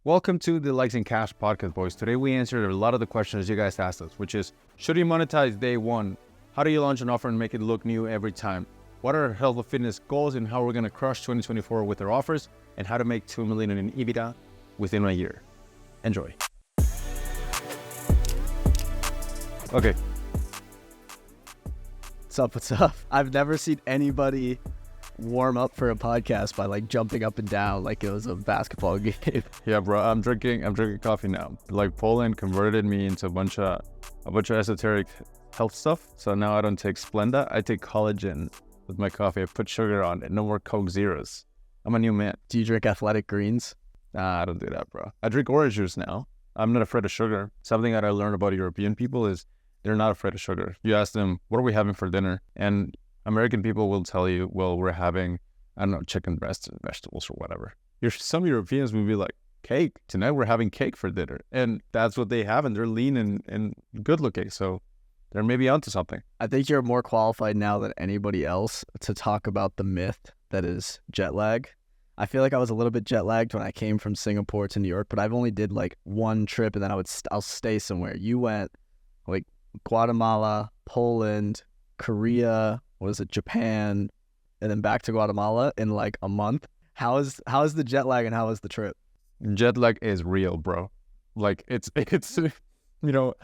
Welcome to the Likes and Cash podcast, boys. Today we answered a lot of the questions you guys asked us, which is, should you monetize day one? How do you launch an offer and make it look new every time? What are our health and fitness goals and how we're going to crush 2024 with our offers, and how to make 2 million in EBITDA within a year. Enjoy. Okay. What's up? I've never seen anybody warm up for a podcast by like jumping up and down like it was a basketball game. Yeah, bro. I'm drinking coffee now. Like Poland converted me into a bunch of esoteric health stuff. So now I don't take Splenda. I take collagen with my coffee. I put sugar on it. No more Coke Zeros. I'm a new man. Do you drink athletic greens? Nah, I don't do that, bro. I drink orange juice now. I'm not afraid of sugar. Something that I learned about European people is they're not afraid of sugar. You ask them, what are we having for dinner? And American people will tell you, well, we're having, I don't know, chicken breasts and vegetables or whatever. Some Europeans will be like, cake. Tonight we're having cake for dinner. And that's what they have. And they're lean and good looking. So they're maybe onto something. I think you're more qualified now than anybody else to talk about the myth that is jet lag. I feel like I was a little bit jet lagged when I came from Singapore to New York, but I've only did like one trip and then I'll stay somewhere. You went like Guatemala, Poland, Korea, Japan, and then back to Guatemala in like a month. How is the jet lag and how was the trip? Jet lag is real, bro. Like it's you know,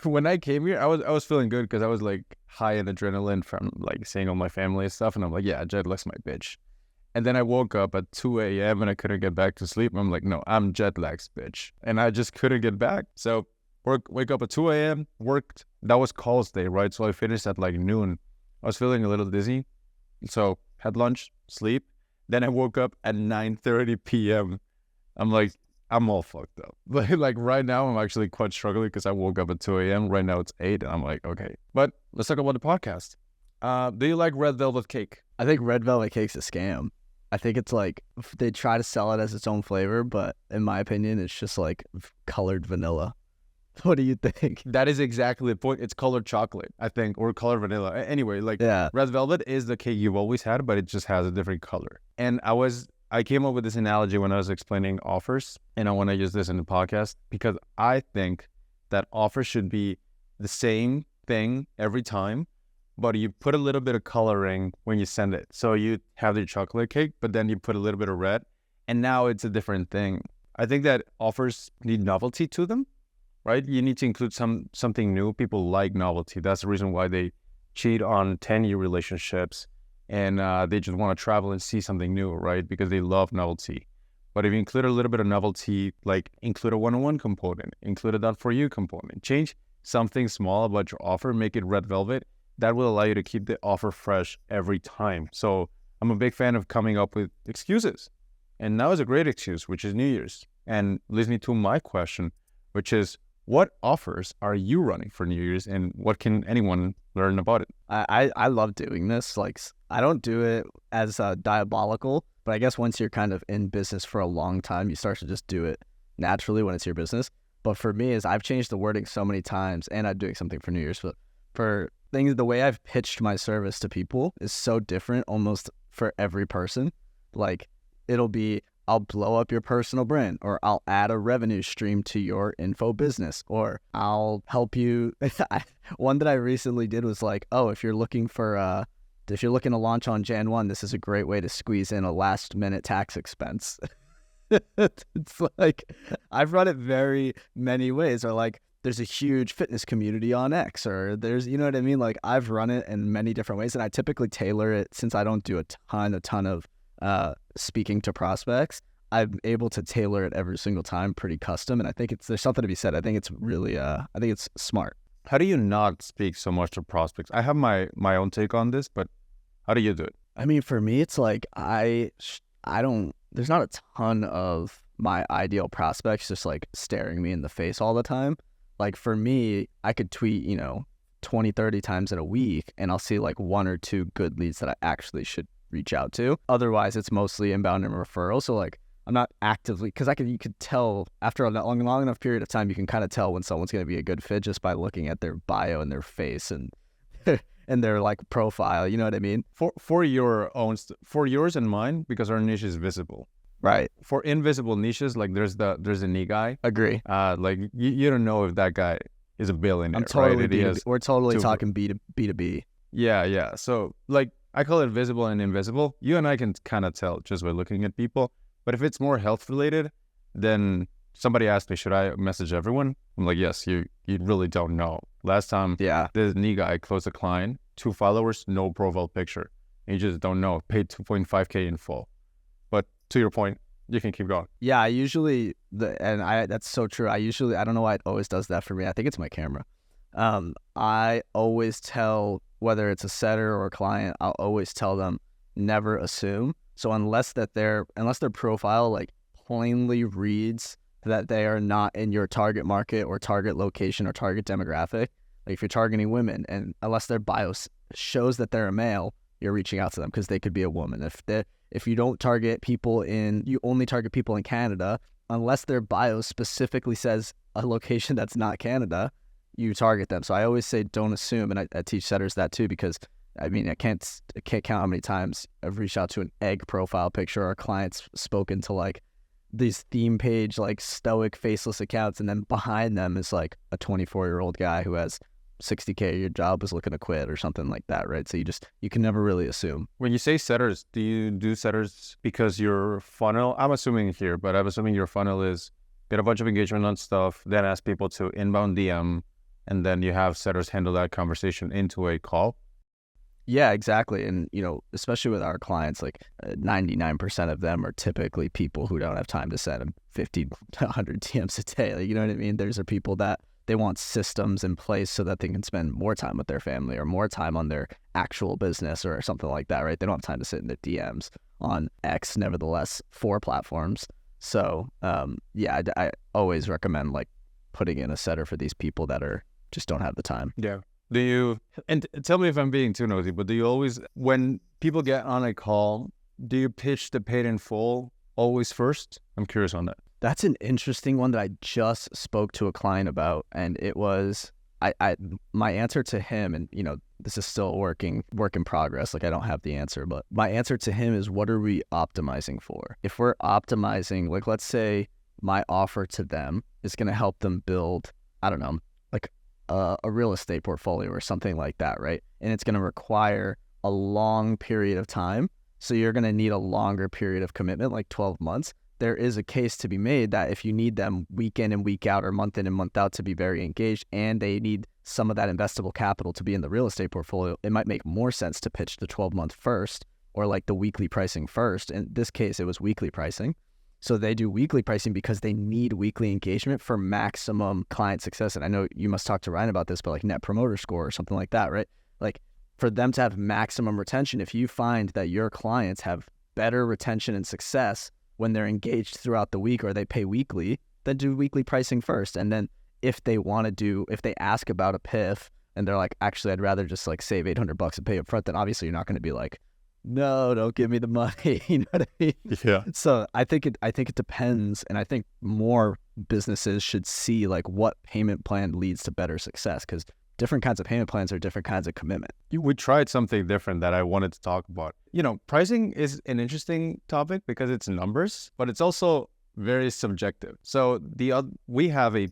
when I came here, I was feeling good because I was like high in adrenaline from like seeing all my family and stuff, and I'm like, yeah, jet lag's my bitch. And then I woke up at 2 a.m. and I couldn't get back to sleep. I'm like, no, I'm jet lagged, bitch. And I just couldn't get back. So wake up at 2 a.m., worked. That was calls day, right? So I finished at like noon. I was feeling a little dizzy. So had lunch, sleep. Then I woke up at 9:30 p.m. I'm like, I'm all fucked up. Like right now, I'm actually quite struggling because I woke up at 2 a.m. Right now it's 8 and I'm like, okay. But let's talk about the podcast. Do you like red velvet cake? I think red velvet cake's a scam. I think it's like they try to sell it as its own flavor, but in my opinion, it's just like colored vanilla. What do you think? That is exactly the point. It's colored chocolate, I think, or colored vanilla. Anyway, like red velvet is the cake you've always had, but it just has a different color. And I came up with this analogy when I was explaining offers, and I want to use this in the podcast because I think that offers should be the same thing every time, but you put a little bit of coloring when you send it. So you have the chocolate cake, but then you put a little bit of red, and now it's a different thing. I think that offers need novelty to them, right? You need to include something new. People like novelty. That's the reason why they cheat on 10-year relationships, and they just want to travel and see something new, right? Because they love novelty. But if you include a little bit of novelty, like include a one-on-one component, include a done-for-you component, change something small about your offer, make it red velvet, that will allow you to keep the offer fresh every time. So I'm a big fan of coming up with excuses. And now is a great excuse, which is New Year's. And leads me to my question, which is, what offers are you running for New Year's and what can anyone learn about it? I love doing this. Like, I don't do it as diabolical, but I guess once you're kind of in business for a long time, you start to just do it naturally when it's your business. But for me, is I've changed the wording so many times, and I'm doing something for New Year's, but for things, the way I've pitched my service to people is so different almost for every person. Like, it'll be, I'll blow up your personal brand, or I'll add a revenue stream to your info business, or I'll help you. One that I recently did was like, oh, if you're looking to launch on Jan 1, this is a great way to squeeze in a last minute tax expense. It's like, I've run it very many ways, or like, there's a huge fitness community on X, or there's, you know what I mean? Like, I've run it in many different ways, and I typically tailor it since I don't do a ton of speaking to prospects. I'm able to tailor it every single time, pretty custom, and I think there's something to be said. I think it's really, I think it's smart. How do you not speak so much to prospects? I have my own take on this, but how do you do it? I mean, for me, it's like there's not a ton of my ideal prospects just like staring me in the face all the time. Like, for me, I could tweet, 20, 30 times in a week, and I'll see like one or two good leads that I actually should reach out to. Otherwise, it's mostly inbound and referral. So like, I'm not actively, because you could tell after a long enough period of time, you can kind of tell when someone's going to be a good fit just by looking at their bio and their face and and their like profile. You know what I mean? For yours and mine, because our niche is visible. Right. For invisible niches, like there's a knee guy. Agree. Like you don't know if that guy is a billionaire. I'm totally right? We're totally talking B2B. Yeah. So like I call it visible and invisible. You and I can kind of tell just by looking at people. But if it's more health related, then somebody asked me, should I message everyone? I'm like, yes, you really don't know. Last time, the knee guy closed a client, 2 followers, no profile picture. And you just don't know. Paid 2.5K in full. But to your point, you can keep going. Yeah, I usually, that's so true. I don't know why it always does that for me. I think it's my camera. I always tell, whether it's a setter or a client, I'll always tell them, never assume. So unless their profile like plainly reads that they are not in your target market or target location or target demographic, like if you're targeting women, and unless their bio shows that they're a male, you're reaching out to them because they could be a woman. If you don't target people you only target people in Canada, unless their bio specifically says a location that's not Canada, you target them. So I always say don't assume, and I teach setters that too, because I mean I can't count how many times I've reached out to an egg profile picture or clients spoken to like these theme page like stoic faceless accounts, and then behind them is like a 24-year-old guy who has 60K, your job is looking to quit or something like that, right? So you can never really assume. When you say setters, do you do setters because your funnel, I'm assuming here, but I'm assuming your funnel is get a bunch of engagement on stuff, then ask people to inbound DM, and then you have setters handle that conversation into a call? Yeah, exactly. And, especially with our clients, like 99% of them are typically people who don't have time to send them 50 to 100 DMs a day. Like, you know what I mean? There's people that they want systems in place so that they can spend more time with their family or more time on their actual business or something like that, right? They don't have time to sit in their DMs on X, nevertheless, 4 platforms. So, I always recommend like putting in a setter for these people that just don't have the time. Yeah. Do you, and tell me if I'm being too nosy, but do you always, when people get on a call, do you pitch the paid in full always first? I'm curious on that. That's an interesting one that I just spoke to a client about, and it was, my answer to him, and this is still work in progress, like I don't have the answer, but my answer to him is, what are we optimizing for? If we're optimizing, like let's say my offer to them is going to help them build, I don't know, like a real estate portfolio or something like that, right? And it's going to require a long period of time. So you're going to need a longer period of commitment, like 12 months. There is a case to be made that if you need them week in and week out or month in and month out to be very engaged, and they need some of that investable capital to be in the real estate portfolio, it might make more sense to pitch the 12-month first, or like the weekly pricing first. In this case, it was weekly pricing. So they do weekly pricing because they need weekly engagement for maximum client success. And I know you must talk to Ryan about this, but like net promoter score or something like that, right? Like for them to have maximum retention, if you find that your clients have better retention and success when they're engaged throughout the week or they pay weekly, then do weekly pricing first. And then if they ask about a PIF and they're like, actually, I'd rather just like save $800 and pay up front, then obviously you're not going to be like, no, don't give me the money. You know what I mean? Yeah. So I think it depends, and I think more businesses should see like what payment plan leads to better success, because different kinds of payment plans are different kinds of commitment. We tried something different that I wanted to talk about. Pricing is an interesting topic because it's numbers, but it's also very subjective. So we have a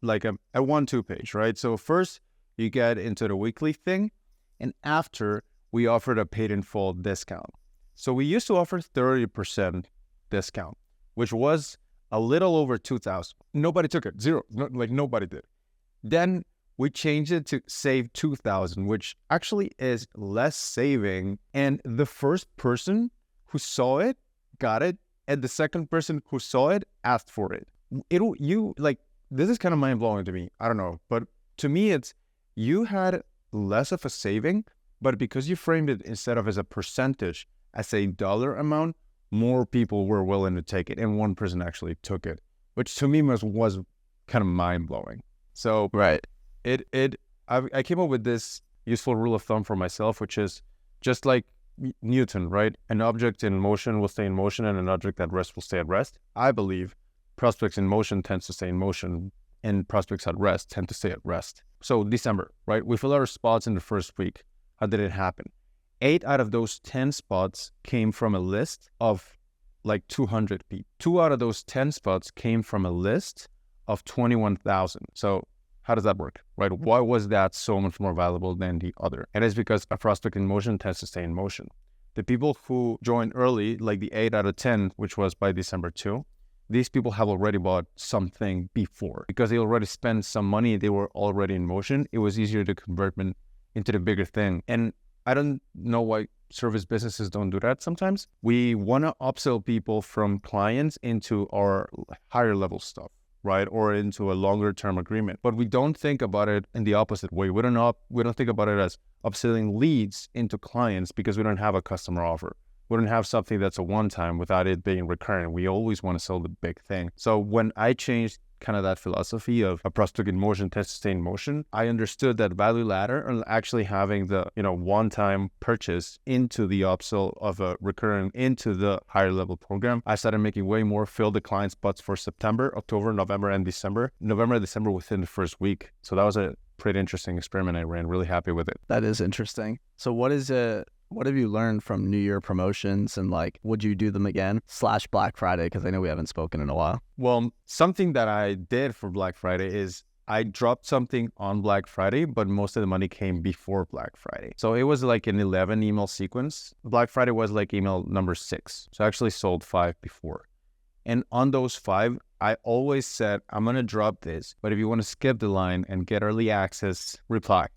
1-2 page, right? So first you get into the weekly thing, and after we offered a paid in full discount. So we used to offer 30% discount, which was a little over $2,000. Nobody took it, zero, nobody did. Then we changed it to save $2,000, which actually is less saving. And the first person who saw it got it, and the second person who saw it asked for it. This is kind of mind blowing to me. I don't know, but to me, it's you had less of a saving. But because you framed it instead of as a percentage, as a dollar amount, more people were willing to take it. And one person actually took it, which to me was kind of mind-blowing. So right, I came up with this useful rule of thumb for myself, which is just like Newton, right? An object in motion will stay in motion, and an object at rest will stay at rest. I believe prospects in motion tends to stay in motion, and prospects at rest tend to stay at rest. So December, right? We fill our spots in the first week. How did it happen? 8 out of those 10 spots came from a list of like 200 people. 2 out of those 10 spots came from a list of 21,000. So how does that work, right? Why was that so much more valuable than the other? And it's because a prospect in motion tends to stay in motion. The people who joined early, like the 8 out of 10, which was by December 2, these people have already bought something before because they already spent some money. They were already in motion. It was easier to convert them into the bigger thing. And I don't know why service businesses don't do that sometimes. We want to upsell people from clients into our higher level stuff, right? Or into a longer term agreement. But we don't think about it in the opposite way. We don't think about it as upselling leads into clients because we don't have a customer offer. We don't have something that's a one-time without it being recurring. We always want to sell the big thing. So when I changed kind of that philosophy of a prospect in motion tends to stay in motion, I understood that value ladder and actually having the, one-time purchase into the upsell of a recurring into the higher level program. I started making way more, fill the client spots for September, October, November, and December. November and December within the first week. So that was a pretty interesting experiment I ran. Really happy with it. That is interesting. So what have you learned from New Year promotions, and would you do them again / Black Friday? Because I know we haven't spoken in a while. Well, something that I did for Black Friday is I dropped something on Black Friday, but most of the money came before Black Friday. So it was like an 11 email sequence. Black Friday was like email number 6. So I actually sold 5 before. And on those 5, I always said, I'm going to drop this, but if you want to skip the line and get early access, reply,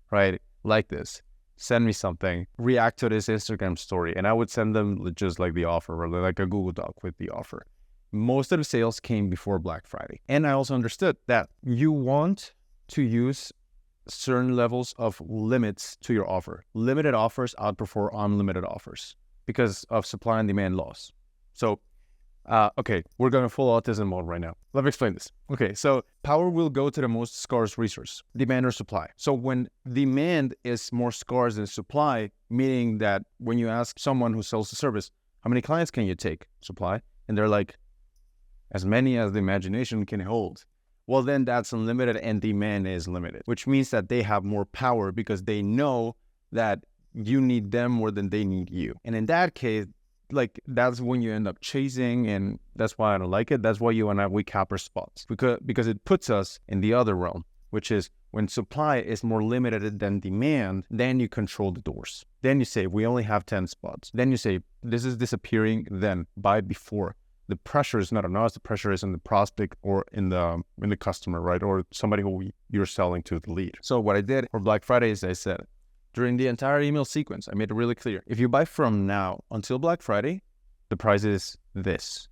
right? Like this. Send me something, react to this Instagram story. And I would send them just like the offer or like a Google Doc with the offer. Most of the sales came before Black Friday. And I also understood that you want to use certain levels of limits to your offer. Limited offers outperform unlimited offers because of supply and demand laws. So okay, we're going full autism mode right now. Let me explain this. Okay, so power will go to the most scarce resource, demand or supply. So when demand is more scarce than supply, meaning that when you ask someone who sells the service, how many clients can you take? Supply. And they're like, as many as the imagination can hold. Well, then that's unlimited and demand is limited, which means that they have more power because they know that you need them more than they need you. And in that case, that's when you end up chasing, and that's why I don't like it. That's why you and I, we cap our spots because it puts us in the other realm, which is when supply is more limited than demand, then you control the doors. Then you say, we only have 10 spots. Then you say, this is disappearing, then buy before. The pressure is not on us. The pressure is on the prospect or in the customer, right? Or somebody who you're selling to, the lead. So what I did for Black Friday is I said, during the entire email sequence, I made it really clear. If you buy from now until Black Friday, the price is this.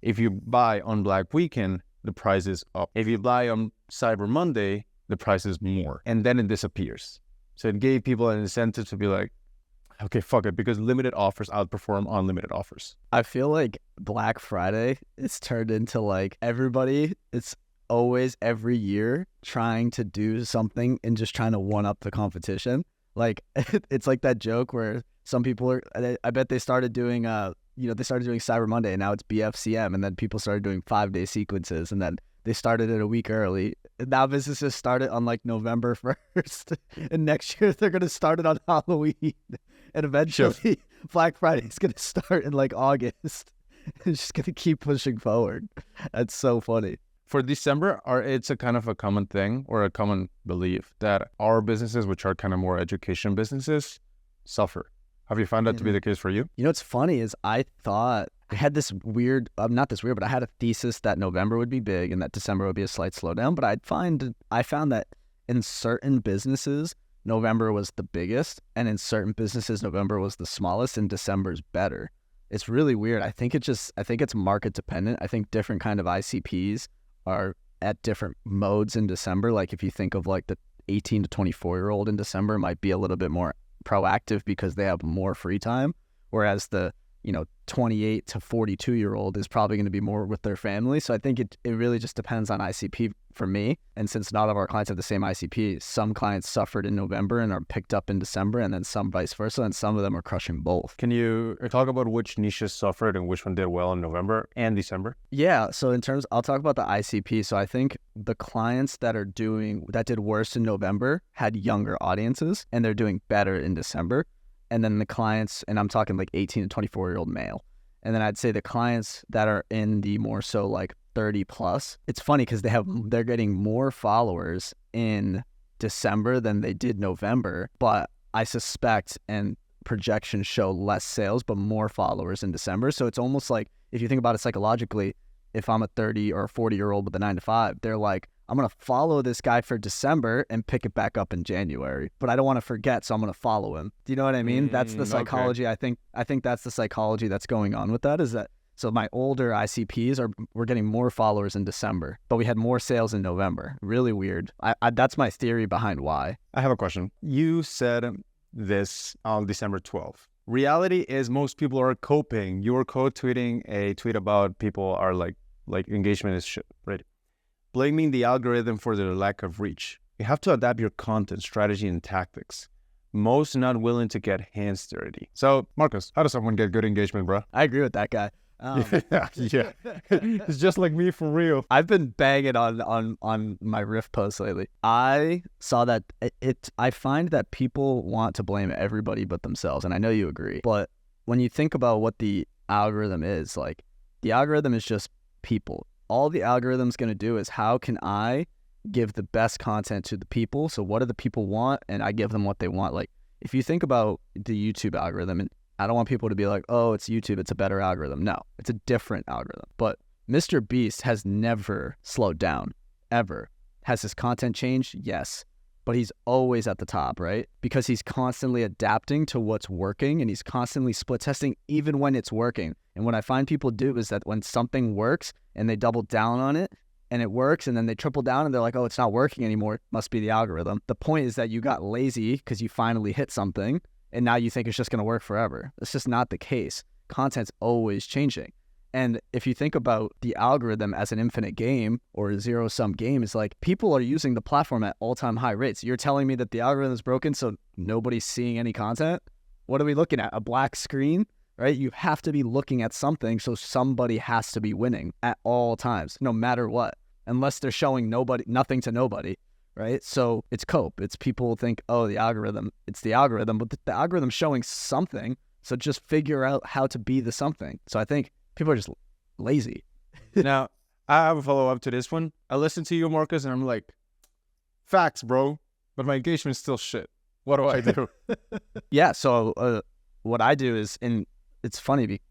If you buy on Black Weekend, the price is up. If you buy on Cyber Monday, the price is more. And then it disappears. So it gave people an incentive to be like, okay, fuck it, because limited offers outperform unlimited offers. I feel like Black Friday is turned into everybody, it's always every year trying to do something and just trying to one up the competition. It's like that joke where some people I bet they started doing, they started doing Cyber Monday and now it's BFCM, and then people started doing 5-day sequences, and then they started it a week early. And now businesses started on November 1st, and next year they're going to start it on Halloween, and eventually Black Friday is going to start in August. It's just going to keep pushing forward. That's so funny. For December, it's a kind of a common thing or a common belief that our businesses, which are kind of more education businesses, suffer. Have you found that to be the case for you? What's funny is I thought I had this weird, not this weird, but I had a thesis that November would be big and that December would be a slight slowdown. But I found that in certain businesses, November was the biggest, and in certain businesses, November was the smallest, and December's better. It's really weird. I think it's market dependent. I think different kind of ICPs are at different modes in December. If you think of the 18 to 24-year-old in December might be a little bit more proactive because they have more free time, whereas the 28 to 42-year-old is probably going to be more with their family. So I think it really just depends on ICP for me. And since not all of our clients have the same ICP, some clients suffered in November and are picked up in December, and then some vice versa, and some of them are crushing both. Can you talk about which niches suffered and which one did well in November and December? Yeah, so I'll talk about the ICP. So I think the clients that did worse in November had younger audiences, and they're doing better in December. And then the clients, and I'm talking 18 to 24-year-old male. And then I'd say the clients that are in the more so like 30 plus, it's funny because they're getting more followers in December than they did November, but I suspect and projections show less sales but more followers in December. So it's almost like, if you think about it psychologically, if I'm a 30 or a 40-year-old with a 9 to 5, they're like, I'm going to follow this guy for December and pick it back up in January, but I don't want to forget, so I'm going to follow him. Do you know what I mean? That's the psychology. Okay. I think that's the psychology that's going on with that, is that, so my older ICPs we're getting more followers in December, but we had more sales in November. Really weird. That's my theory behind why. I have a question. You said this on December 12th. Reality is most people are coping. You were co-tweeting a tweet about people are like engagement is shit, right? Blaming the algorithm for their lack of reach. You have to adapt your content, strategy, and tactics. Most not willing to get hands dirty. So, Marcus, how does someone get good engagement, bro? I agree with that guy. Yeah. It's just like me for real. I've been banging on my Riff post lately. I saw that I find that people want to blame everybody but themselves, and I know you agree. But when you think about what the algorithm is, like, the algorithm is just people. All the algorithm's going to do is, how can I give the best content to the people? So what do the people want? And I give them what they want. Like, if you think about the YouTube algorithm, and I don't want people to be like, oh, it's YouTube, it's a better algorithm. No, it's a different algorithm. But Mr. Beast has never slowed down, ever. Has his content changed? Yes. But he's always at the top, right? Because he's constantly adapting to what's working, and he's constantly split testing even when it's working. And what I find people do is that when something works and they double down on it and it works, and then they triple down and they're like, oh, it's not working anymore, it must be the algorithm. The point is that you got lazy because you finally hit something, and now you think it's just going to work forever. It's just not the case. Content's always changing. And if you think about the algorithm as an infinite game or a zero-sum game, it's like, people are using the platform at all-time high rates. You're telling me that the algorithm is broken so nobody's seeing any content? What are we looking at? A black screen? Right? You have to be looking at something, so somebody has to be winning at all times, no matter what, unless they're showing nothing to nobody. Right? So it's cope. It's people think, oh, it's the algorithm, but the algorithm's showing something. So just figure out how to be the something. So I think people are just lazy. Now, I have a follow-up to this one. I listen to you, Marcus, and I'm like, facts, bro, but my engagement's still shit. What do I do? Yeah, so what I do is, and it's funny,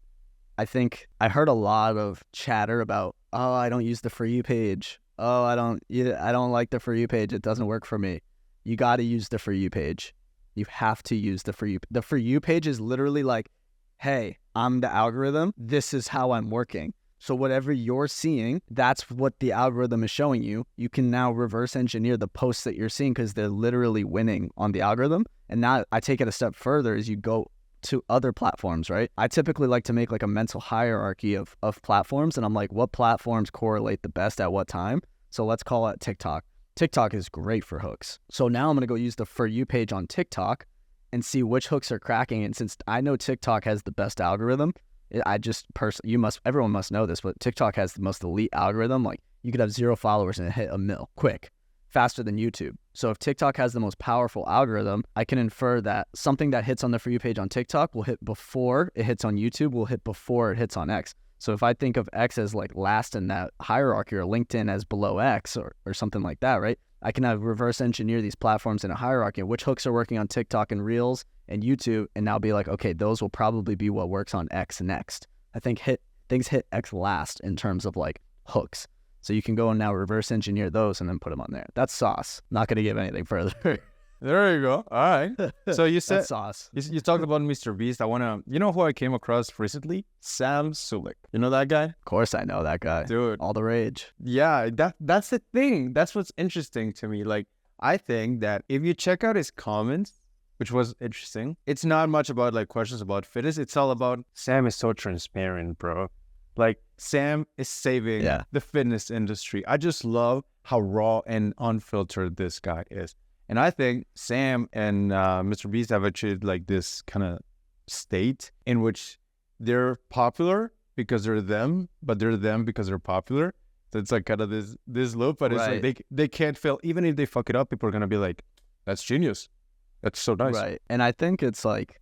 I think I heard a lot of chatter about, oh, I don't use the For You page. Oh, I don't like the For You page. It doesn't work for me. You got to use the For You page. You have to use the For You. The For You page is literally like, hey, I'm the algorithm. This is how I'm working. So whatever you're seeing, that's what the algorithm is showing you. You can now reverse engineer the posts that you're seeing because they're literally winning on the algorithm. And now I take it a step further as you go to other platforms, right? I typically like to make like a mental hierarchy of platforms, and I'm like, what platforms correlate the best at what time? So let's call it TikTok. TikTok is great for hooks. So now I'm going to go use the For You page on TikTok and see which hooks are cracking. And since I know TikTok has the best algorithm, everyone must know this, but TikTok has the most elite algorithm. Like, you could have 0 followers and hit 1 mil quick, faster than YouTube. So if TikTok has the most powerful algorithm, I can infer that something that hits on the For You page on TikTok will hit before it hits on YouTube, will hit before it hits on X. So if I think of X as like last in that hierarchy, or LinkedIn as below X, or something like that, right? I can have reverse engineer these platforms in a hierarchy of which hooks are working on TikTok and Reels and YouTube, and now be like, okay, those will probably be what works on X next. I think things hit X last in terms of like hooks. So you can go and now reverse engineer those and then put them on there. That's sauce. Not going to give anything further. There you go. All right. So you said that's sauce. You talked about Mr. Beast. You know who I came across recently? Sam Sulek. You know that guy? Of course I know that guy. Dude. All the rage. Yeah, that's the thing. That's what's interesting to me. Like, I think that if you check out his comments, which was interesting, it's not much about like questions about fitness. It's all about, Sam is so transparent, bro. Like, Sam is saving the fitness industry. I just love how raw and unfiltered this guy is. And I think Sam and Mr. Beast have achieved like this kind of state in which they're popular because they're them, but they're them because they're popular. So it's like kind of this loop, but it's like they can't fail. Even if they fuck it up, people are going to be like, that's genius. That's so nice. Right. And I think it's like,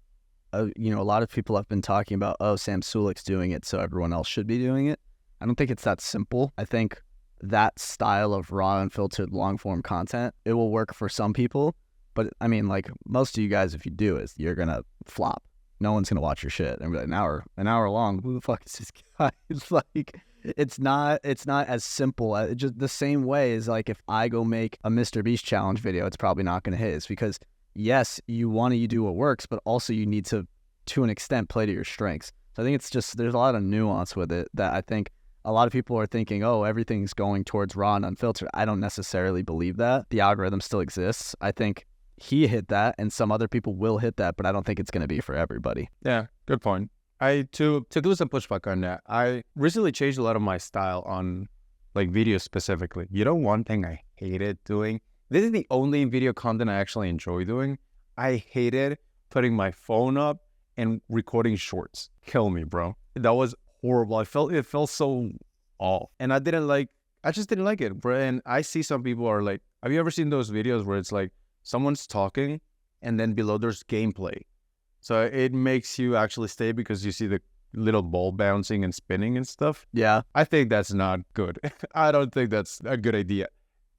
a lot of people have been talking about, oh, Sam Sulek's doing it, so everyone else should be doing it. I don't think it's that simple. I think that style of raw, unfiltered, long-form content, it will work for some people. But, I mean, like, most of you guys, if you do it, you're going to flop. No one's going to watch your shit. And be like, an hour long, who the fuck is this guy? It's like, it's not as simple. It's just the same way as, like, if I go make a Mr. Beast challenge video, it's probably not going to hit. It's because, yes, you want to do what works, but also you need to an extent, play to your strengths. So I think it's just, there's a lot of nuance with it that I think a lot of people are thinking, oh, everything's going towards raw and unfiltered. I don't necessarily believe that. The algorithm still exists. I think he hit that and some other people will hit that, but I don't think it's going to be for everybody. Yeah, good point. To do some pushback on that, I recently changed a lot of my style on like videos specifically. You know, one thing I hated doing, this is the only video content I actually enjoy doing. I hated putting my phone up and recording shorts. Kill me, bro. That was horrible. It felt so off. And I just didn't like it, bro. And I see some people are like, have you ever seen those videos where it's like someone's talking and then below there's gameplay? So it makes you actually stay because you see the little ball bouncing and spinning and stuff. Yeah. I think that's not good. I don't think that's a good idea.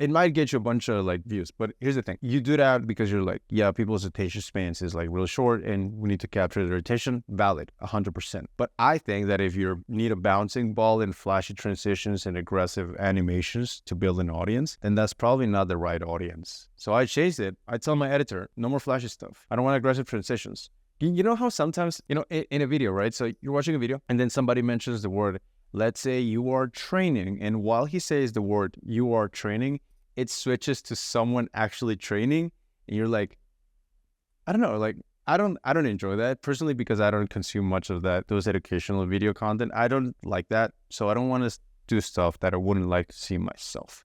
It might get you a bunch of like views, but here's the thing. You do that because you're like, yeah, people's attention spans is like really short and we need to capture their attention. Valid, 100%. But I think that if you need a bouncing ball and flashy transitions and aggressive animations to build an audience, then that's probably not the right audience. So I changed it. I tell my editor, no more flashy stuff. I don't want aggressive transitions. You know how sometimes, in a video, right? So you're watching a video and then somebody mentions the word, let's say you are training. And while he says the word you are training, it switches to someone actually training. And you're like, I don't know, like, I don't enjoy that personally because I don't consume much of those educational video content. I don't like that. So I don't want to do stuff that I wouldn't like to see myself.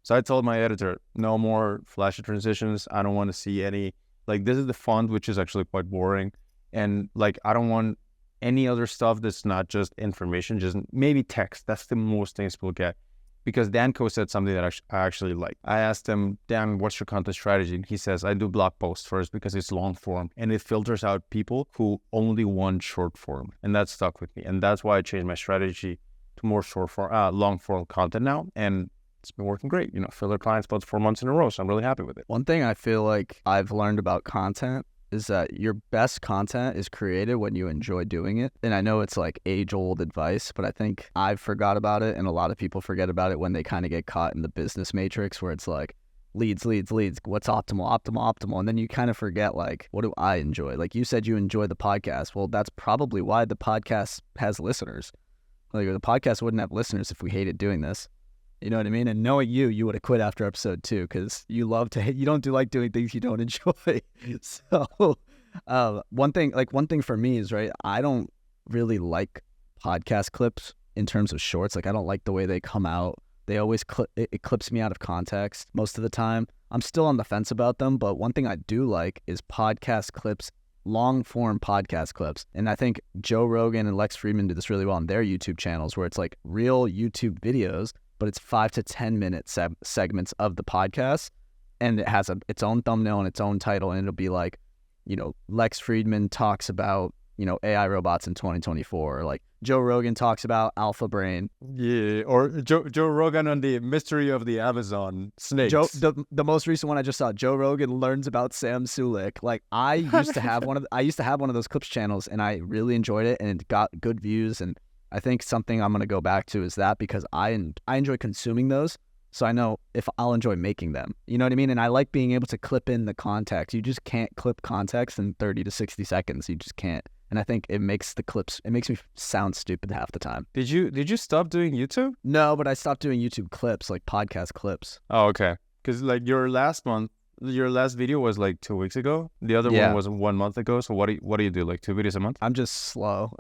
So I told my editor, no more flashy transitions. I don't want to see any, like, this is the font, which is actually quite boring. And like, I don't want any other stuff that's not just information, just maybe text. That's the most things people get. Because Danko said something that I actually like. I asked him, Dan, what's your content strategy? And he says, I do blog posts first because it's long form and it filters out people who only want short form. And that stuck with me. And that's why I changed my strategy to more short form, long form content now. And it's been working great. Filler clients about 4 months in a row. So I'm really happy with it. One thing I feel like I've learned about content is that your best content is created when you enjoy doing it. And I know it's like age-old advice, but I think I've forgot about it, and a lot of people forget about it when they kind of get caught in the business matrix where it's like leads, what's optimal, and then you kind of forget, like, what do I enjoy? Like you said, you enjoy the podcast. Well, that's probably why the podcast has listeners. Like, the podcast wouldn't have listeners if we hated doing this. You know what I mean? And knowing you would have quit after episode 2 because you don't like doing things you don't enjoy. So one thing for me is, right, I don't really like podcast clips in terms of shorts. Like, I don't like the way they come out. They always it clips me out of context most of the time. I'm still on the fence about them, but one thing I do like is podcast clips, long form podcast clips. And I think Joe Rogan and Lex Fridman do this really well on their YouTube channels where it's like real YouTube videos, but it's 5 to 10 minute segments of the podcast, and it has its own thumbnail and its own title, and it'll be like, Lex Fridman talks about, AI robots in 2024, or like Joe Rogan talks about alpha brain. Yeah, or Joe Rogan on the mystery of the Amazon snakes. The most recent one I just saw, Joe Rogan learns about Sam Sulek. Like, I used to have one of those clips channels, and I really enjoyed it, and it got good views. And I think something I'm going to go back to is that because I enjoy consuming those, so I know if I'll enjoy making them. You know what I mean? And I like being able to clip in the context. You just can't clip context in 30 to 60 seconds. You just can't. And I think it makes me sound stupid half the time. Did you stop doing YouTube? No, but I stopped doing YouTube clips, like podcast clips. Oh, okay. Because like your last video was like 2 weeks ago. The other one was 1 month ago. So what do you do? Like 2 videos a month? I'm just slow.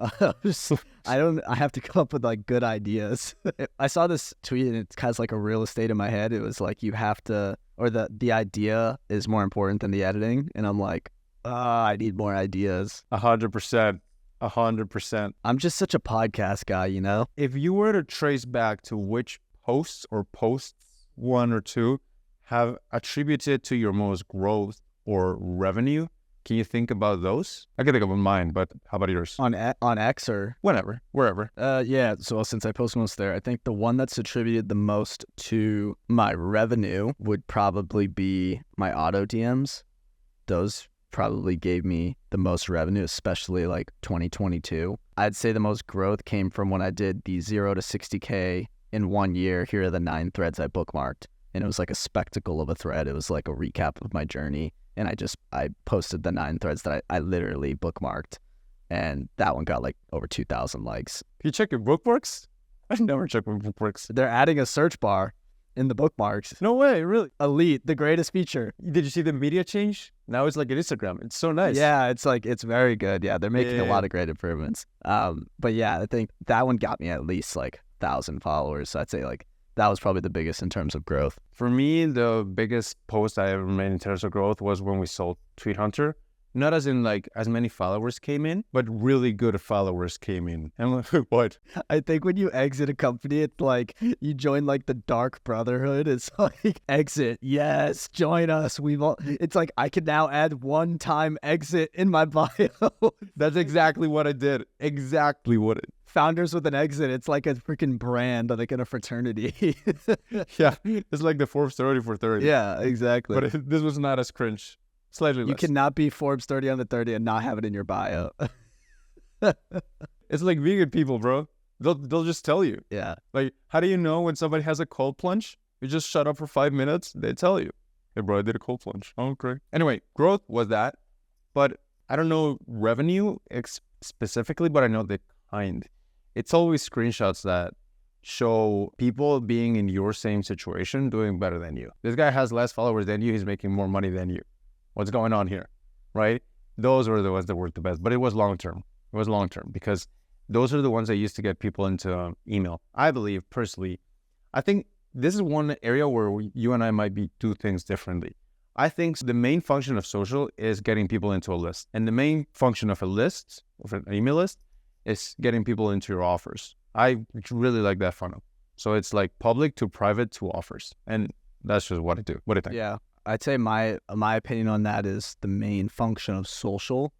I have to come up with like good ideas. I saw this tweet and it has like a real estate in my head. It was like, you have to, or the idea is more important than the editing. And I'm like, I need more ideas. 100%. 100%. I'm just such a podcast guy, If you were to trace back to which posts or posts 1 or 2 have attributed to your most growth or revenue, Can you think about those? I can think about mine, but how about yours? On X or whenever, wherever. Yeah. So since I post most there, I think the one that's attributed the most to my revenue would probably be my auto DMs. Those probably gave me the most revenue, especially like 2022. I'd say the most growth came from when I did the 0 to 60K in 1 year. Here are the 9 threads I bookmarked. And it was like a spectacle of a thread. It was like a recap of my journey. And I posted the 9 threads that I literally bookmarked. And that one got like over 2,000 likes. Can you check your bookmarks? I've never checked my bookmarks. They're adding a search bar in the bookmarks. No way, really? Elite, the greatest feature. Did you see the media change? Now it's like an Instagram. It's so nice. Yeah, it's very good. Yeah, they're making a lot of great improvements. But yeah, I think that one got me at least like 1,000 followers. So I'd say like that was probably the biggest in terms of growth. For me, the biggest post I ever made in terms of growth was when we sold Tweet Hunter. Not as in like as many followers came in, but really good followers came in. And I'm like, what? I think when you exit a company, it's like you join like the dark brotherhood. It's like exit, yes, join us. It's like I can now add one-time exit in my bio. That's exactly what I did. Exactly what it. Founders with an exit. It's like a freaking brand, like in a fraternity. Yeah, it's like the Forbes 30 for 30. Yeah, exactly. But this was not as cringe. Slightly less. You cannot be Forbes 30 on the 30 and not have it in your bio. It's like vegan people, bro. They'll just tell you. Yeah. Like, how do you know when somebody has a cold plunge? You just shut up for 5 minutes. They tell you, hey, bro, I did a cold plunge. Oh, okay. Anyway, growth was that. But I don't know revenue specifically, but I know the kind. It's always screenshots that show people being in your same situation doing better than you. This guy has less followers than you. He's making more money than you. What's going on here, right? Those were the ones that worked the best, but it was long-term. It was long-term because those are the ones that used to get people into email. I believe, personally, I think this is one area where you and I might be do things differently. I think the main function of social is getting people into a list. And the main function of a list, of an email list, is getting people into your offers. I really like that funnel. So it's like public to private to offers. And that's just what I do. What do you think? Yeah. I'd say my opinion on that is the main function of social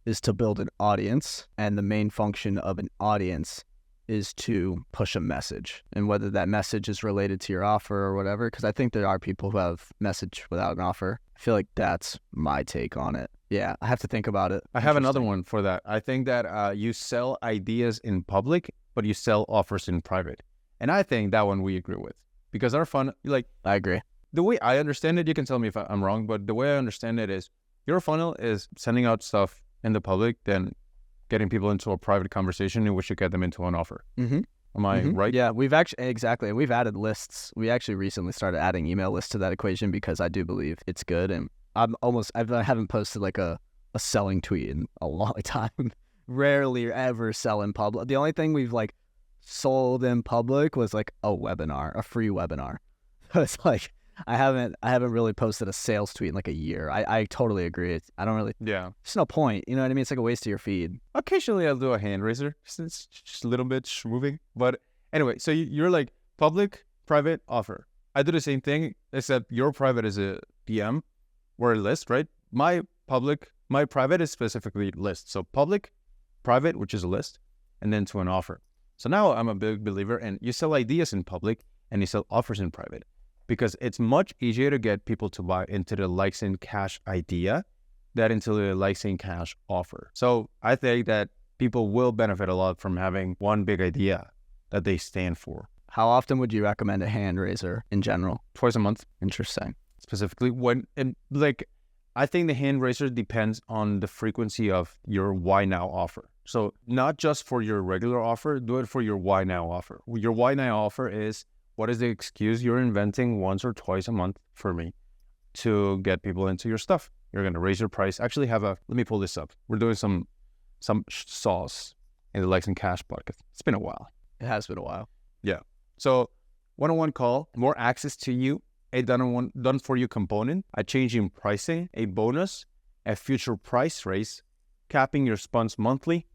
is to build an audience, and the main function of an audience is to push a message. And whether that message is related to your offer or whatever, because I think there are people who have message without an offer. I feel like that's my take on it. Yeah, I have to think about it. I have another one for that. I think that you sell ideas in public, but you sell offers in private. And I think that one we agree with. Because our funnel, like... I agree. The way I understand it, you can tell me if I'm wrong, but the way I understand it is your funnel is sending out stuff in the public, then getting people into a private conversation in which you get them into an offer. Mm-hmm. Am I right? Yeah, we've actually, exactly. And we've added lists. We actually recently started adding email lists to that equation because I do believe it's good. And I haven't posted like a selling tweet in a long time. Rarely ever sell in public. The only thing we've like sold in public was like a webinar, a free webinar. It's like, I haven't really posted a sales tweet in like a year. I totally agree. I don't really. Yeah. There's no point. You know what I mean? It's like a waste of your feed. Occasionally I'll do a hand raiser. It's just a little bit moving. But anyway, so you're like public, private, offer. I do the same thing, except your private is a DM or a list, right? My private is specifically list. So public, private, which is a list, and then to an offer. So now I'm a big believer, and you sell ideas in public and you sell offers in private. Because it's much easier to get people to buy into the likes in cash idea than into the likes in cash offer. So I think that people will benefit a lot from having one big idea that they stand for. How often would you recommend a hand raiser in general? Twice a month. Interesting. Specifically I think the hand raiser depends on the frequency of your why now offer. So not just for your regular offer, do it for your why now offer. Your why now offer is, what is the excuse you're inventing once or twice a month for me to get people into your stuff? You're going to raise your price. Actually let me pull this up. We're doing some sauce in the Likes and Cash podcast. It's been a while. It has been a while. Yeah. So one-on-one call, more access to you, a done for you component, a change in pricing, a bonus, a future price raise, capping your spots monthly,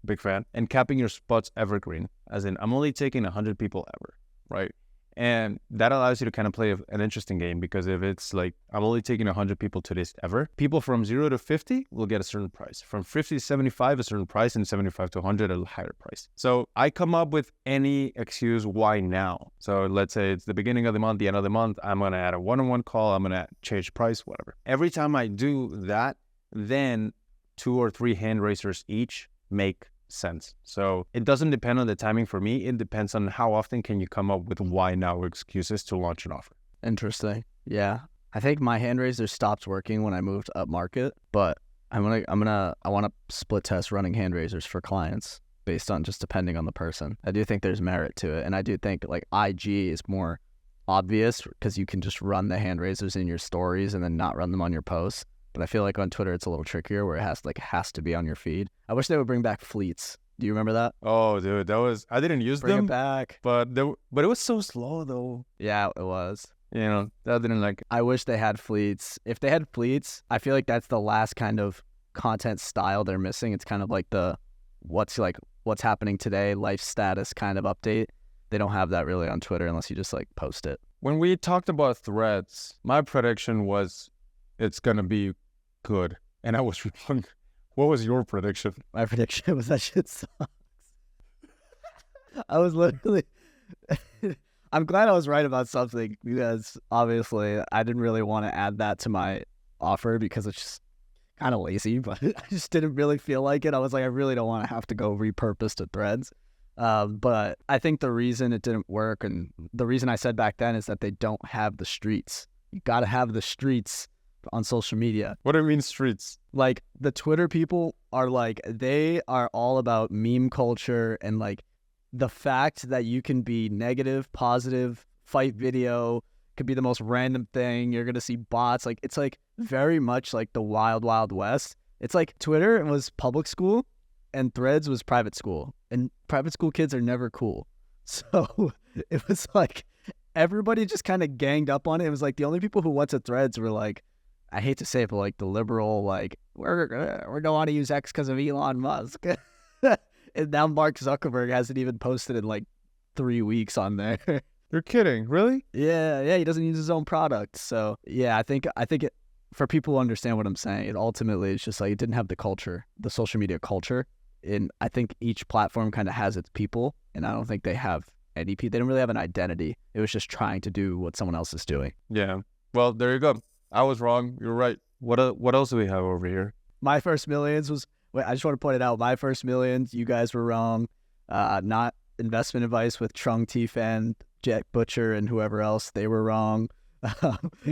big fan, and capping your spots evergreen, as in I'm only taking 100 people ever. Right. And that allows you to kind of play an interesting game, because if it's like, I'm only taking 100 people to this ever, people from 0 to 50 will get a certain price. From 50 to 75, a certain price, and 75 to 100, a higher price. So I come up with any excuse why now. So let's say it's the beginning of the month, the end of the month, I'm going to add a one-on-one call, I'm going to change price, whatever. Every time I do that, then 2 or 3 hand raisers each make sense. So it doesn't depend on the timing for me. It depends on how often can you come up with why now excuses to launch an offer. Interesting. Yeah. I think my hand raiser stopped working when I moved up market, but I want to split test running hand raisers for clients based on just depending on the person. I do think there's merit to it. And I do think like IG is more obvious because you can just run the hand raisers in your stories and then not run them on your posts. But I feel like on Twitter, it's a little trickier where it has to be on your feed. I wish they would bring back fleets. Do you remember that? Oh, dude, I didn't use them. Bring it back. But it was so slow though. Yeah, it was. You know, that didn't like it. I wish they had fleets. If they had fleets, I feel like that's the last kind of content style they're missing. It's kind of like the what's happening today, life status kind of update. They don't have that really on Twitter unless you just like post it. When we talked about threads, my prediction was it's going to be good. And I was wrong. What was your prediction? My prediction was that shit sucks. I was literally... I'm glad I was right about something because obviously I didn't really want to add that to my offer because it's just kind of lazy, but I just didn't really feel like it. I was like, I really don't want to have to go repurpose to threads. But I think the reason it didn't work and the reason I said back then is that they don't have the streets. You got to have the streets on social media. What do you mean streets? Like the Twitter people are like, they are all about meme culture and like the fact that you can be negative, positive, fight video, could be the most random thing. You're going to see bots. Like it's like very much like the wild, wild west. It's like Twitter was public school and threads was private school, and private school kids are never cool. So it was like everybody just kind of ganged up on it. It was like the only people who went to threads were like, I hate to say it, but like the liberal, like we don't want to use X because of Elon Musk. And now Mark Zuckerberg hasn't even posted in like 3 weeks on there. You're kidding, really? Yeah, he doesn't use his own product. So yeah, I think it, for people who understand what I'm saying, it ultimately is just like it didn't have the culture, the social media culture. And I think each platform kind of has its people, and I don't think they have any people. They don't really have an identity. It was just trying to do what someone else is doing. Yeah. Well, there you go. I was wrong. You're right. What else do we have over here? My first millions was... Wait, I just want to point it out. My first millions, you guys were wrong. Not investment advice with Trung T-Fan, Jack Butcher, and whoever else. They were wrong.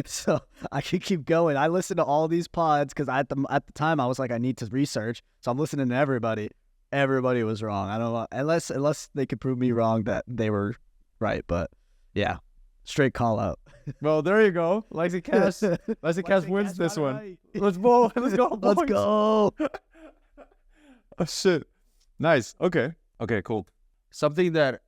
So I can keep going. I listened to all these pods because at the time I was like, I need to research. So I'm listening to everybody. Everybody was wrong. I don't know, unless they could prove me wrong that they were right. But yeah, straight call out. Well, there you go. Lexi Cass wins this one. Right. Let's go. Let's go. Boys. Let's go. Oh, shit. Nice. Okay, cool. Something that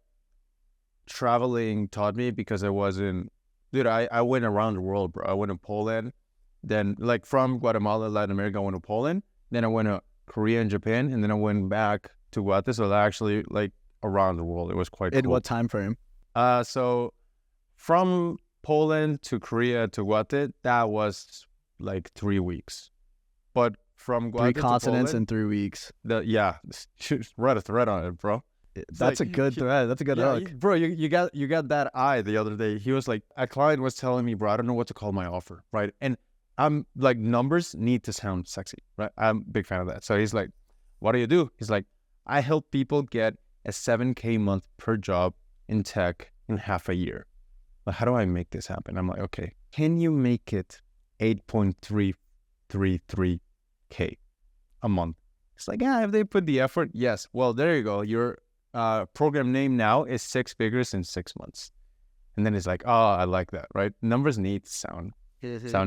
traveling taught me, because I wasn't... Dude, I went around the world, bro. I went to Poland. Then, like, from Guatemala, Latin America, I went to Poland. Then I went to Korea and Japan. And then I went back to Guatemala. So actually, like, around the world. It was quite cool. In what time frame? So from Poland to Korea to Guatemala, that was like 3 weeks. But from Guatemala 3 continents to Poland, in 3 weeks. Write a thread on it, bro. That's like, a good thread. That's a good hook. Bro, you got that eye the other day. He was like, a client was telling me, bro, I don't know what to call my offer, right? And I'm like, numbers need to sound sexy, right? I'm a big fan of that. So he's like, what do? He's like, I help people get a 7K month per job in tech in half a year. Like, how do I make this happen? I'm like, okay, can you make it 8.333K a month? It's like, yeah, if they put the effort, yes. Well, there you go. Your program name now is 6 figures in 6 months. And then it's like, oh, I like that, right? Numbers need to sound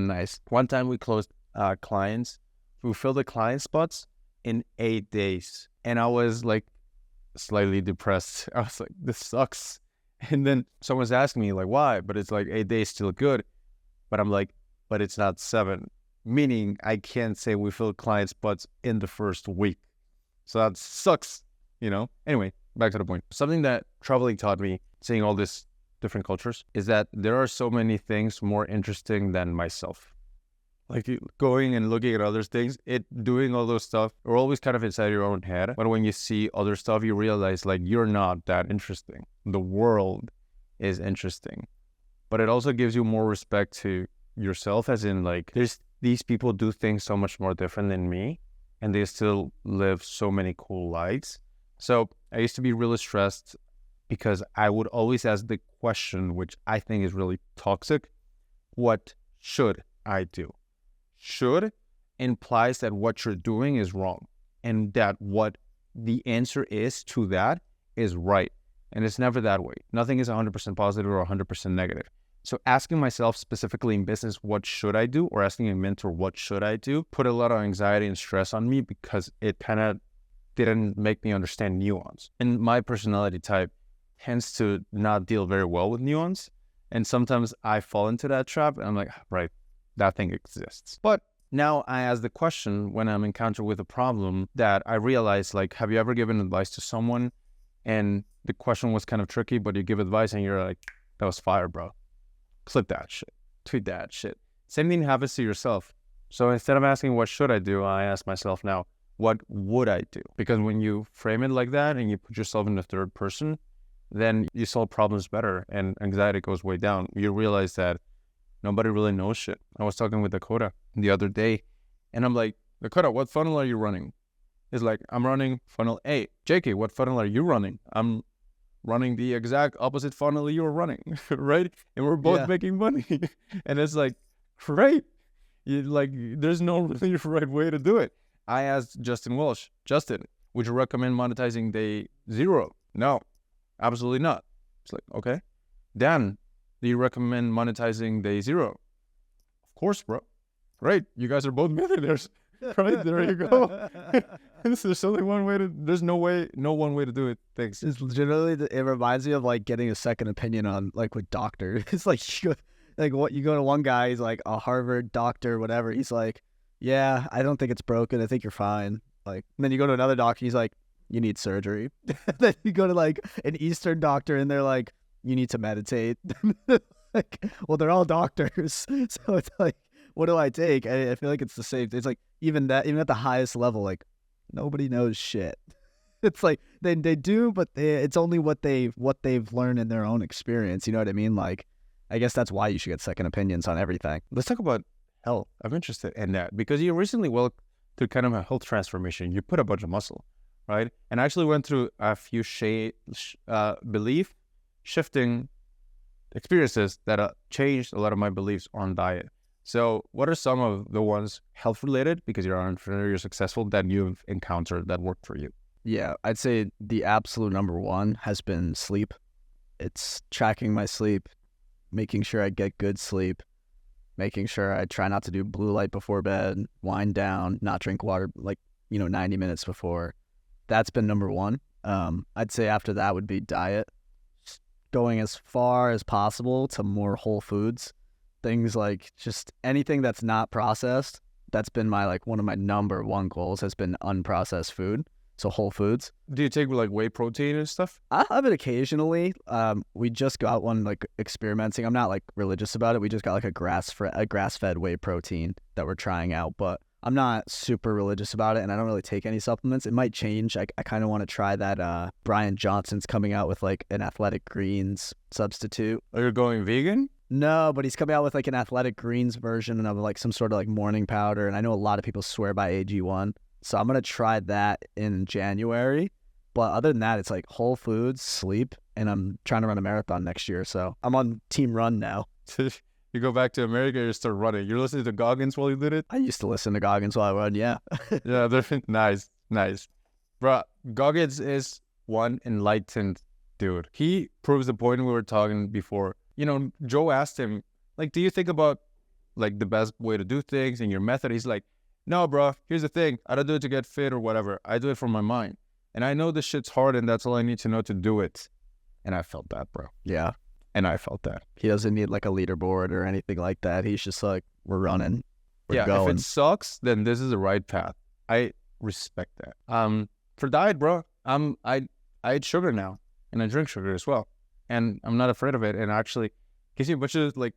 nice. One time we closed clients. We filled the client spots in 8 days. And I was like slightly depressed. I was like, this sucks. And then someone's asking me like, why? But it's like 8 days still good. But I'm like, but it's not 7. Meaning I can't say we filled client spots in the first week. So that sucks, you know? Anyway, back to the point. Something that traveling taught me, seeing all this different cultures, is that there are so many things more interesting than myself. Like going and looking at other things, doing all those stuff, are always kind of inside your own head. But when you see other stuff, you realize like you're not that interesting. The world is interesting. But it also gives you more respect to yourself, as in like these people do things so much more different than me, and they still live so many cool lives. So I used to be really stressed because I would always ask the question, which I think is really toxic: what should I do? Should implies that what you're doing is wrong, and that what the answer is to that is right. And it's never that way. Nothing is 100% positive or 100% negative. So asking myself specifically in business, what should I do? Or asking a mentor, what should I do? Put a lot of anxiety and stress on me because it kind of didn't make me understand nuance. And my personality type tends to not deal very well with nuance. And sometimes I fall into that trap and I'm like, right, that thing exists. But now I ask the question when I'm encountered with a problem that I realize, like, have you ever given advice to someone and the question was kind of tricky, but you give advice and you're like, that was fire, bro. Clip that shit. Tweet that shit. Same thing happens to yourself. So instead of asking what should I do, I ask myself now, what would I do? Because when you frame it like that and you put yourself in the third person, then you solve problems better and anxiety goes way down. You realize that nobody really knows shit. I was talking with Dakota the other day and I'm like, Dakota, what funnel are you running? It's like, I'm running funnel A. JK, what funnel are you running? I'm running the exact opposite funnel you're running, right? And we're both making money. And it's like, great. There's no really right way to do it. I asked Justin Walsh, Justin, would you recommend monetizing day 0? No, absolutely not. It's like, okay. Dan, do you recommend monetizing day 0? Of course, bro. Great. You guys are both millionaires. Right, there you go. There's only one way there's no one way to do it. Thanks. It's legitimately, it reminds me of like getting a second opinion on like with doctor. It's like, you go to one guy, he's like a Harvard doctor, whatever. He's like, yeah, I don't think it's broken. I think you're fine. Like, and then you go to another doctor, he's like, you need surgery. Then you go to like an Eastern doctor and they're like, you need to meditate. Like, well, they're all doctors. So it's like, what do I take? I feel like it's the same. It's like even at the highest level, like nobody knows shit. It's like they do, but it's only what they've learned in their own experience. You know what I mean? Like, I guess that's why you should get second opinions on everything. Let's talk about health. I'm interested in that because you recently went through kind of a health transformation. You put a bunch of muscle, right? And I actually went through a few belief shifting experiences that changed a lot of my beliefs on diet. So what are some of the ones health-related, because you're an entrepreneur, you're successful, that you've encountered that worked for you? Yeah, I'd say the absolute number one has been sleep. It's tracking my sleep, making sure I get good sleep, making sure I try not to do blue light before bed, wind down, not drink water 90 minutes before. That's been number one. I'd say after that would be diet. Going as far as possible to more whole foods. Things like just anything that's not processed. That's been one of my number one goals has been unprocessed food. So whole foods. Do you take like whey protein and stuff? I have it occasionally. We just got one experimenting. I'm not religious about it. We just got a grass-fed whey protein that we're trying out, but I'm not super religious about it and I don't really take any supplements. It might change. I kind of want to try that. Brian Johnson's coming out with an athletic greens substitute. Are you going vegan? No, but he's coming out with an athletic greens version of some sort of morning powder. And I know a lot of people swear by AG1. So I'm going to try that in January. But other than that, it's whole foods, sleep, and I'm trying to run a marathon next year. So I'm on team run now. You go back to America, you start running. You're listening to Goggins while you did it? I used to listen to Goggins while I run, yeah. Yeah, they're nice. Bro, Goggins is one enlightened dude. He proves the point we were talking before. Joe asked him, do you think about the best way to do things and your method? He's like, no, bro, here's the thing. I don't do it to get fit or whatever. I do it for my mind. And I know this shit's hard and that's all I need to know to do it. And I felt that, bro. Yeah. And I felt that. He doesn't need a leaderboard or anything like that. He's just we're running. We're going. If it sucks, then this is the right path. I respect that. For diet, bro, I eat sugar now and I drink sugar as well. and I'm not afraid of it. And actually gives me a bunch of like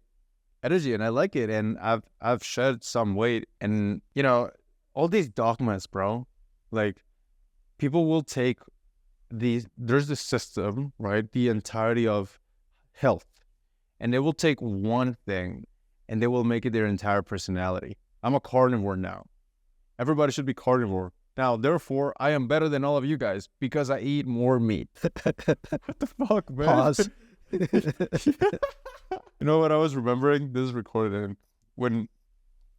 energy, and I like it. And I've shed some weight, and you know, all these dogmas, bro. Like people will take there's this system, right? The entirety of health, and they will take one thing and they will make it their entire personality. I'm a carnivore now. Everybody should be carnivore. Now, therefore, I am better than all of you guys because I eat more meat. What the fuck, man? Pause. You know what I was remembering? This is recorded in when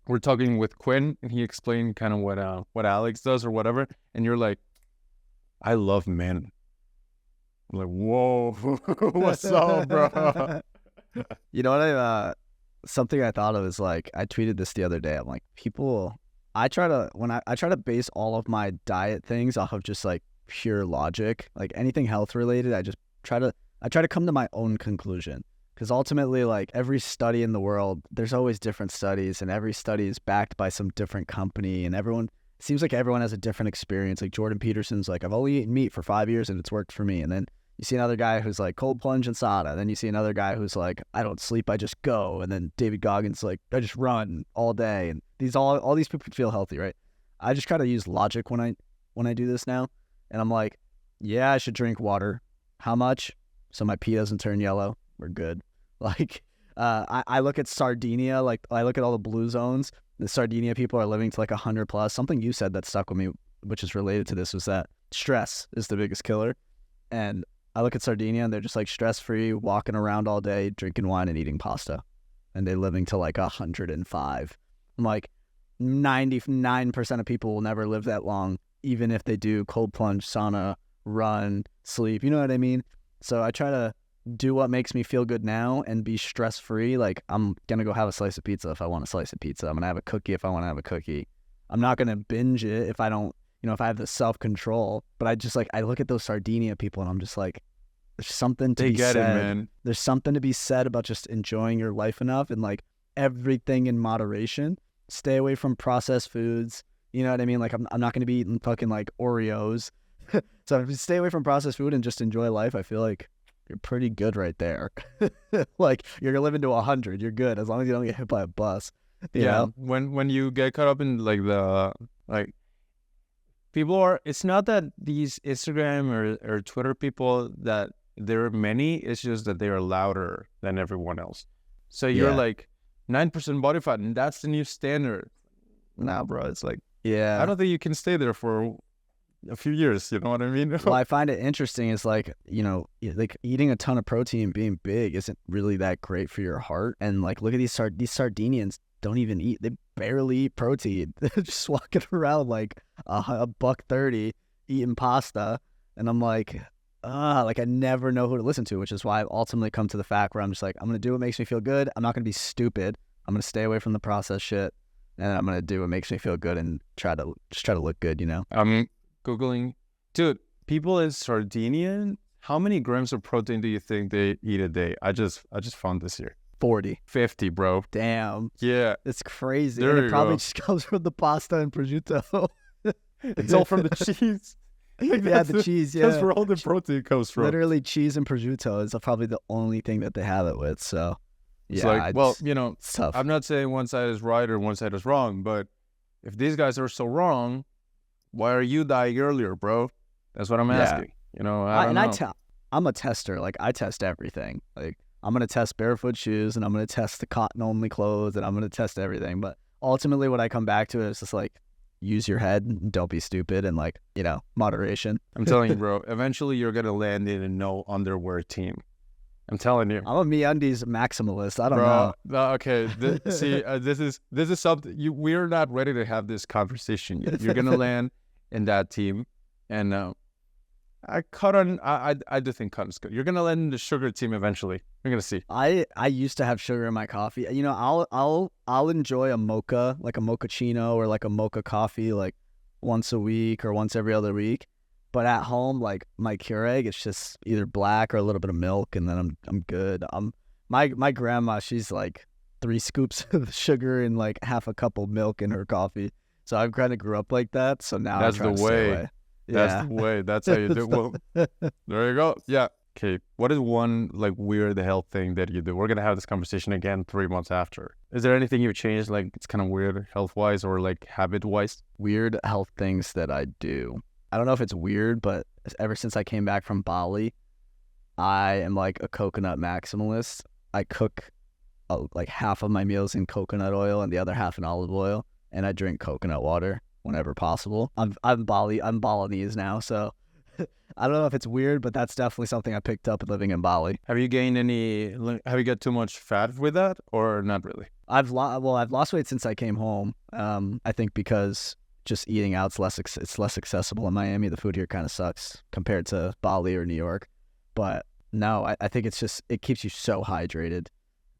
we're talking with Quinn, and he explained kind of what Alex does or whatever, and you're like, I love men. I'm like, whoa, what's up, bro? You know what something I thought of is like, I tweeted this the other day. I'm like, I try to base all of my diet things off of just like pure logic, like anything health related. I try to come to my own conclusion, because ultimately, like every study in the world, there's always different studies, and every study is backed by some different company, and it seems like everyone has a different experience. Like Jordan Peterson's like, I've only eaten meat for 5 years and it's worked for me. And then you see another guy who's like cold plunge and sauna. Then you see another guy who's like, I don't sleep, I just go. And then David Goggins like, I just run all day. And all these people feel healthy, right? I just try to use logic when I do this now. And I'm like, yeah, I should drink water. How much? So my pee doesn't turn yellow. We're good. Like I look at Sardinia, like I look at all the blue zones. The Sardinia people are living to like 100 plus. Something you said that stuck with me, which is related to this, was that stress is the biggest killer. And I look at Sardinia and they're just like stress-free, walking around all day, drinking wine and eating pasta. And they're living to like 105. I'm like, 99% of people will never live that long, even if they do cold plunge, sauna, run, sleep. You know what I mean? So I try to do what makes me feel good now and be stress-free. Like I'm going to go have a slice of pizza if I want a slice of pizza. I'm going to have a cookie if I want to have a cookie. I'm not going to binge it if I don't, if I have the self-control. But I look at those Sardinia people and I'm just like, there's something to be said. They get it, man. There's something to be said about just enjoying your life enough and like everything in moderation. Stay away from processed foods. You know what I mean? Like I'm not going to be eating fucking like Oreos. So if you stay away from processed food and just enjoy life, I feel like you're pretty good right there. Like you're gonna live into 100. You're good as long as you don't get hit by a bus. You know? When you get caught up in like people are. It's not that these Instagram or Twitter people that there are many. It's just that they are louder than everyone else. So you're like 9% body fat, and that's the new standard. Nah, bro. It's like I don't think you can stay there for a few years, you know what I mean? Well, I find it interesting is like, like eating a ton of protein, being big isn't really that great for your heart. And like, look at these Sardinians don't even eat, they barely eat protein. They're just walking around like $1.30 eating pasta. And I'm like, I never know who to listen to, which is why I've ultimately come to the fact where I'm just like, I'm going to do what makes me feel good. I'm not going to be stupid. I'm going to stay away from the processed shit. And I'm going to do what makes me feel good and try to look good, Googling, dude, people in Sardinia, how many grams of protein do you think they eat a day? I just found this here. 40. 50, bro. Damn. Yeah. It's crazy. There and it probably just comes from the pasta and prosciutto. It's all from the cheese. The cheese, That's where all the protein comes from. Literally cheese and prosciutto is probably the only thing that they have it with, so. It's it's tough. I'm not saying one side is right or one side is wrong, but if these guys are so wrong, why are you dying earlier, bro? That's what I'm asking. I don't know. I'm a tester. Like, I test everything. Like, I'm going to test barefoot shoes, and I'm going to test the cotton-only clothes, and I'm going to test everything. But ultimately, what I come back to is just, like, use your head, and don't be stupid, and, like, moderation. I'm telling you, bro, eventually you're going to land in a no underwear team. I'm telling you. I'm a MeUndies maximalist. I don't know. Okay. This is something we're not ready to have this conversation yet. You're gonna land in that team, and I do think cotton's good. You're gonna land in the sugar team eventually. You're gonna see. I used to have sugar in my coffee. I'll enjoy a mocha, like a mochaccino or like a mocha coffee, like once a week or once every other week. But at home, like my Keurig, it's just either black or a little bit of milk, and then I'm good. My grandma, she's like 3 scoops of sugar and like half a cup of milk in her coffee. So I kind of grew up like that. So now that's I'm trying the to way. Stay away. That's the way. That's how you do it. Well, there you go. Yeah. Okay, what is one like weird health thing that you do? We're gonna have this conversation again 3 months after. Is there anything you've changed, like it's kind of weird health-wise or like habit-wise? Weird health things that I do. I don't know if it's weird, but ever since I came back from Bali, I am like a coconut maximalist. I cook like half of my meals in coconut oil and the other half in olive oil, and I drink coconut water whenever possible. I'm Balinese now, so I don't know if it's weird, but that's definitely something I picked up living in Bali. Have you gained have you got too much fat with that or not really? I've lost weight since I came home. I think because just eating out it's less accessible in Miami. The food here kind of sucks compared to Bali or New York. But no, I think it's just, it keeps you so hydrated.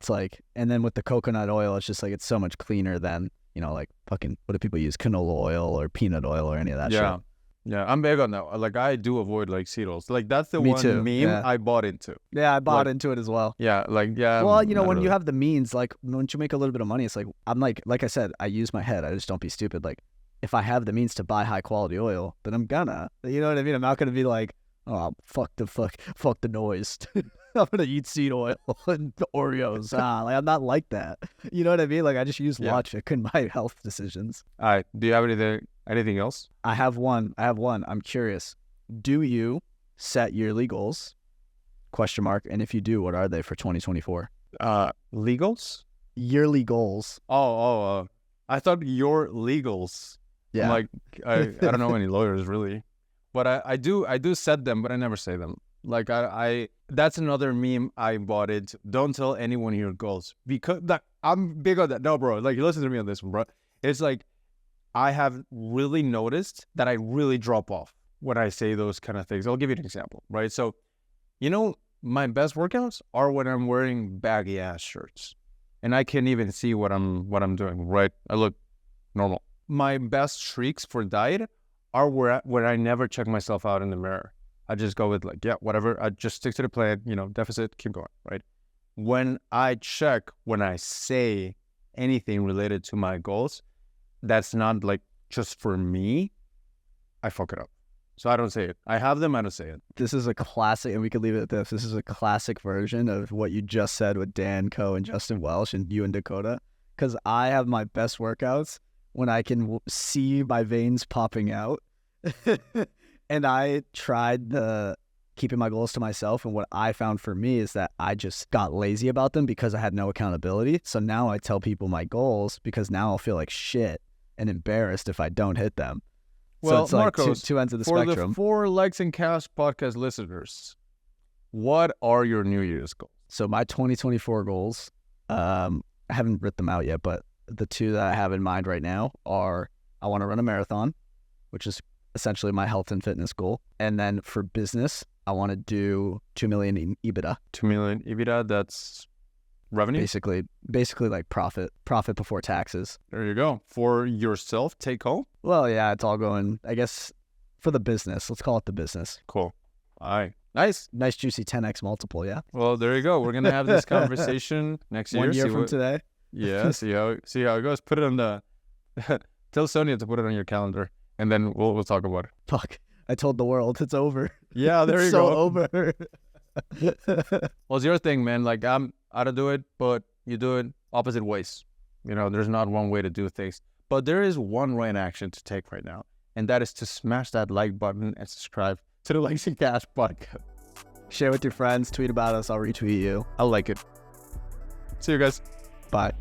It's like, and then with the coconut oil, it's just like, it's so much cleaner than, you know, like fucking, what do people use? Canola oil or peanut oil or any of that shit. Yeah, I'm big on that. Like, I do avoid like seed oils. Like, that's the Me one too, meme yeah. I bought into. Yeah, I bought into it as well. Yeah, like, yeah. Well, you know, when really. you have the means, like, once you make a little bit of money, it's like, I'm like I said, I use my head. I just don't be stupid. Like, if I have the means to buy high quality oil, then I'm gonna. You know what I mean? I'm not gonna be like, oh, fuck the noise. I'm gonna eat seed oil and Oreos. Like, I'm not like that. You know what I mean? Like, I just use logic in my health decisions. All right. Do you have anything else? I have one. I'm curious. Do you set yearly goals? ? And if you do, what are they for 2024? Legals? Yearly goals. I thought your legals. Yeah. I'm like, I don't know any lawyers really, but I do set them, but I never say them. Like I that's another meme I bought it. Don't tell anyone your goals, because I'm big on that. No, bro. Like, listen to me on this one, bro. It's like, I have really noticed that I really drop off when I say those kind of things. I'll give you an example, right? So, you know, my best workouts are when I'm wearing baggy ass shirts and I can't even see what I'm doing, right? I look normal. My best streaks for diet are where I never check myself out in the mirror. I just go with like, yeah, whatever. I just stick to the plan, you know, deficit, keep going, right? When I say anything related to my goals, that's not like just for me, I fuck it up. So I don't say it. I have them, I don't say it. This is a classic, and we could leave it at this. This is a classic version of what you just said with Dan Coe and Justin Welsh and you and Dakota. Because I have my best workouts when I can see my veins popping out. And I tried keeping my goals to myself. And what I found for me is that I just got lazy about them because I had no accountability. So now I tell people my goals because now I'll feel like shit and embarrassed if I don't hit them. Well, so it's Marcos, like two ends of the for spectrum. The 4 Likes and Cash podcast listeners, what are your New Year's goals? So my 2024 goals, I haven't written them out yet, but the 2 that I have in mind right now are, I want to run a marathon, which is essentially my health and fitness goal. And then for business, I want to do 2 million in EBITDA. 2 million EBITDA, that's revenue? Basically like profit before taxes. There you go. For yourself, take home? Well, yeah, it's all going, I guess, for the business. Let's call it the business. Cool. All right. Nice. Nice juicy 10x multiple, yeah? Well, there you go. We're going to have this conversation next year. 1 year from today. Yeah, see how it goes. Put it on the... Tell Sonia to put it on your calendar, and then we'll talk about it. Fuck. I told the world it's over. Yeah, there you go. go. Over. Well, it's your thing, man. Like, I don't do it, but you do it opposite ways. You know, there's not one way to do things. But there is one right action to take right now, and that is to smash that like button and subscribe to the Likes and Cash podcast. Share with your friends. Tweet about us. I'll retweet you. I like it. See you guys. Bye.